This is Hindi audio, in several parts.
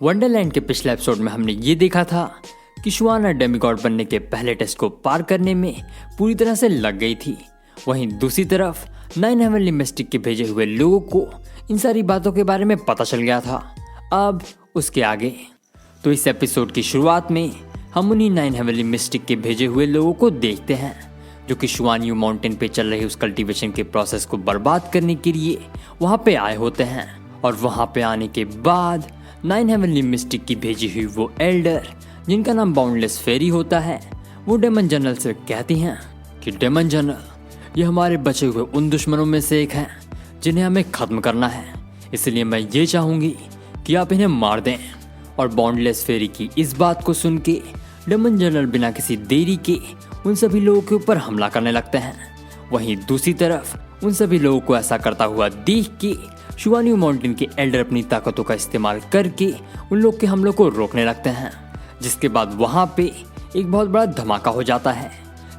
वंडरलैंड के पिछले एपिसोड में हमने ये देखा था कि शुआना डेमिगॉड बनने के पहले टेस्ट को पार करने में पूरी तरह से लग गई थी। वहीं दूसरी तरफ 9 हेवनली मिस्टिक के भेजे हुए लोगों को इन सारी बातों के बारे में पता चल गया था। अब उसके आगे तो इस एपिसोड की शुरुआत में हम उन्हीं 9 हेवनली मिस्टिक के भेजे हुए लोगों को देखते हैं जो कि शुआन यू माउंटेन पे चल रहे उस कल्टीवेशन के प्रोसेस को बर्बाद करने के लिए वहाँ पे आए होते हैं। और वहाँ पे आने के बाद 9 हेवनली मिस्टिक की भेजी हुई वो एल्डर जिनका नाम बाउंडलेस फेरी होता है, वो डेमन जनरल से कहती हैं कि डेमन जनरल, ये हमारे बचे हुए उन दुश्मनों में से एक हैं जिन्हें हमें खत्म करना है, इसलिए मैं ये चाहूँगी कि आप इन्हें मार दें। और बाउंडलेस फेरी की इस बात को सुन के डेमन जनरल बिना किसी देरी के उन सभी लोगों के ऊपर हमला करने लगते हैं। वहीं दूसरी तरफ उन सभी लोगों को ऐसा करता हुआ देख के शुआन यू माउंटेन के एल्डर अपनी ताकतों का इस्तेमाल करके उन लोग के हमलों को रोकने लगते हैं, जिसके बाद वहाँ पे एक बहुत बड़ा धमाका हो जाता है,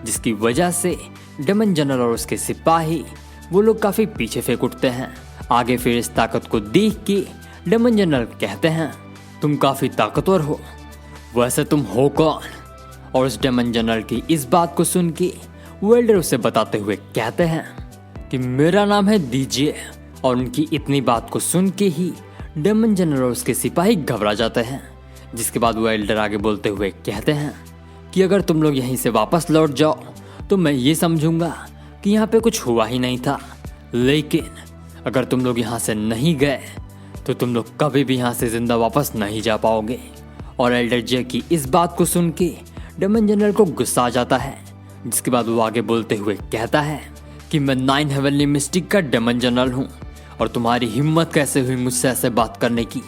जिसकी वजह से डेमन जनरल और उसके सिपाही वो लोग काफी पीछे फेंक उठते हैं। आगे फिर इस ताकत को देख के डेमन जनरल कहते हैं, तुम काफी ताकतवर हो, वैसे तुम हो कौन? और उस डेमन जनरल की इस बात को सुन के वो एल्डर उसे बताते हुए कहते हैं कि मेरा नाम है दीजिए। और उनकी इतनी बात को सुन के ही डेमन जनरल और उसके सिपाही घबरा जाते हैं, जिसके बाद वो एल्डर आगे बोलते हुए कहते हैं कि अगर तुम लोग यहीं से वापस लौट जाओ तो मैं ये समझूंगा कि यहाँ पे कुछ हुआ ही नहीं था, लेकिन अगर तुम लोग यहाँ से नहीं गए तो तुम लोग कभी भी यहाँ से जिंदा वापस नहीं जा पाओगे। और एल्डर जे की इस बात को सुन के डेमन जनरल को गुस्सा आ जाता है, जिसके बाद वो आगे बोलते हुए कहता है कि मैं 9 हेवनली मिस्टिक का डेमन जनरल हूँ और तुम्हारी हिम्मत कैसे हुई मुझसे ऐसे बात करने की।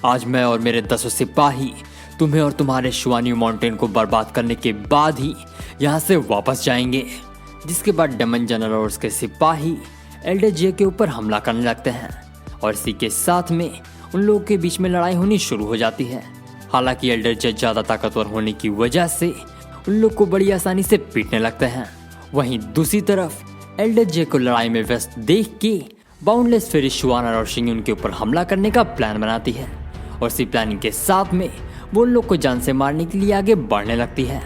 आज मैं और मेरे 10 सिपाही तुम्हें और तुम्हारे शुआन यू माउंटेन को बर्बाद करने के बाद ही यहाँ से वापस जाएंगे। जिसके बाद डेमन जनरल और उसके सिपाही एल्डर जे के ऊपर हमला करने लगते हैं और इसी के साथ में उन लोगों के बीच में लड़ाई होनी शुरू हो जाती है। हालांकि एल्डर जे ज़्यादा ताकतवर होने की वजह से उन लोग को बड़ी आसानी से पीटने लगते हैं। वहीं दूसरी तरफ एल्डर जे को लड़ाई में व्यस्त देख के बाउंडलेस फेरी शुआना और शिंगयुन के ऊपर हमला करने का प्लान बनाती है और इसी प्लानिंग के साथ में वो उन लोग को जान से मारने के लिए आगे बढ़ने लगती है।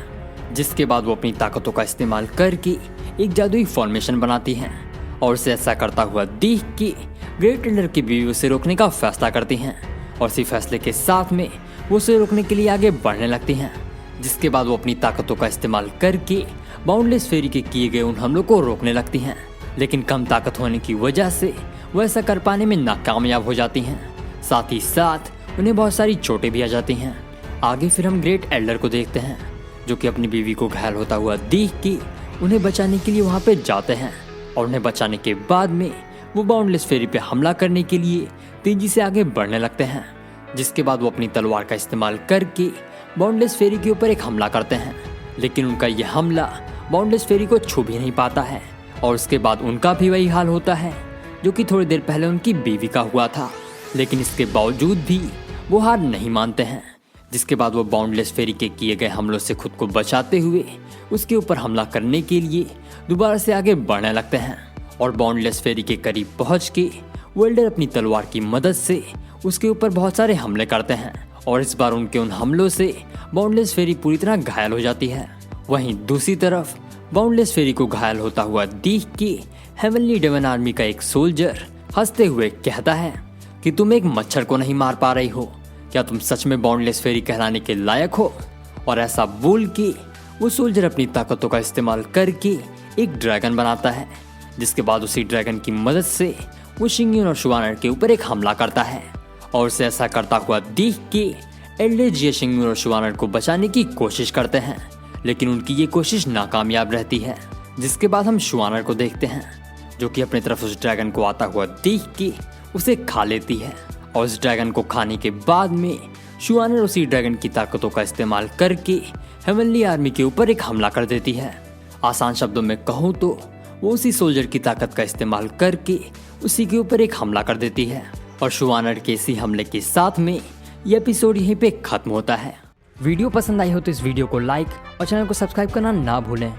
जिसके बाद वो अपनी ताकतों का इस्तेमाल करके एक जादुई फॉर्मेशन बनाती है और उसे ऐसा करता हुआ देख के ग्रेट एल्डर की बीवी उसे रोकने का फैसला करती हैं और इसी फैसले के साथ में वो उसे रोकने के लिए आगे बढ़ने लगती हैं। जिसके बाद वो अपनी ताकतों का इस्तेमाल करके बाउंडलेस फेरी के किए गए उन हमलों को रोकने लगती हैं, लेकिन कम ताकत होने की वजह से वो ऐसा कर पाने में नाकामयाब हो जाती हैं। साथ ही साथ उन्हें बहुत सारी चोटें भी आ जाती हैं। आगे फिर हम ग्रेट एल्डर को देखते हैं जो कि अपनी बीवी को घायल होता हुआ देख के उन्हें बचाने के लिए वहाँ पे जाते हैं और उन्हें बचाने के बाद में वो बाउंडलेस फेरी पे हमला करने के लिए तेजी से आगे बढ़ने लगते हैं। जिसके बाद वो अपनी तलवार का इस्तेमाल करके बाउंडलेस फेरी के ऊपर एक हमला करते हैं, लेकिन उनका यह हमला बाउंडलेस फेरी को छू भी नहीं पाता है और उसके बाद उनका भी वही हाल होता है जो कि थोड़ी देर पहले उनकी बीवी का हुआ था। लेकिन इसके बावजूद भी वो हार नहीं मानते हैं। जिसके बाद वो बाउंडलेस फेरी के किए गए हमलों से खुद को बचाते हुए उसके ऊपर हमला करने के लिए दोबारा से आगे बढ़ने लगते हैं और बाउंडलेस फेरी के करीब पहुंच के वो एल्डर अपनी तलवार की मदद से उसके ऊपर बहुत सारे हमले करते हैं और इस बार उनके उन हमलों से बाउंडलेस फेरी पूरी तरह घायल हो जाती है। वहीं दूसरी तरफ बाउंडलेस फेरी को घायल होता हुआ देख के हेवनली डेमन आर्मी का एक सोल्जर हंसते हुए कहता है कि तुम एक मच्छर को नहीं मार पा रही हो, क्या तुम सच में बाउंडलेस फेरी कहलाने के लायक हो? और ऐसा बोल के वो सोल्जर अपनी ताकतों का इस्तेमाल करके एक ड्रैगन बनाता है, जिसके बाद उसी ड्रैगन की मदद से वो शिंगयुन और शुआना के ऊपर एक हमला करता है और उसे ऐसा करता हुआ देख के एल्डर जे शिंगयुन और शुआना को बचाने की कोशिश करते हैं, लेकिन उनकी ये कोशिश नाकामयाब रहती है। जिसके बाद हम शुआना को देखते हैं जो कि अपनी तरफ उस ड्रैगन को आता हुआ देख के उसे खा लेती है और उस ड्रैगन को खाने के बाद में शुआना उसी ड्रैगन की ताकतों का इस्तेमाल करके हेवनली आर्मी के ऊपर एक हमला कर देती है। आसान शब्दों में कहूँ तो वो उसी सोल्जर की ताकत का इस्तेमाल करके उसी के ऊपर एक हमला कर देती है और शुआना के इसी हमले के साथ में ये एपिसोड यहीं पे खत्म होता है। वीडियो पसंद आई हो तो इस वीडियो को लाइक और चैनल को सब्सक्राइब करना ना भूलें।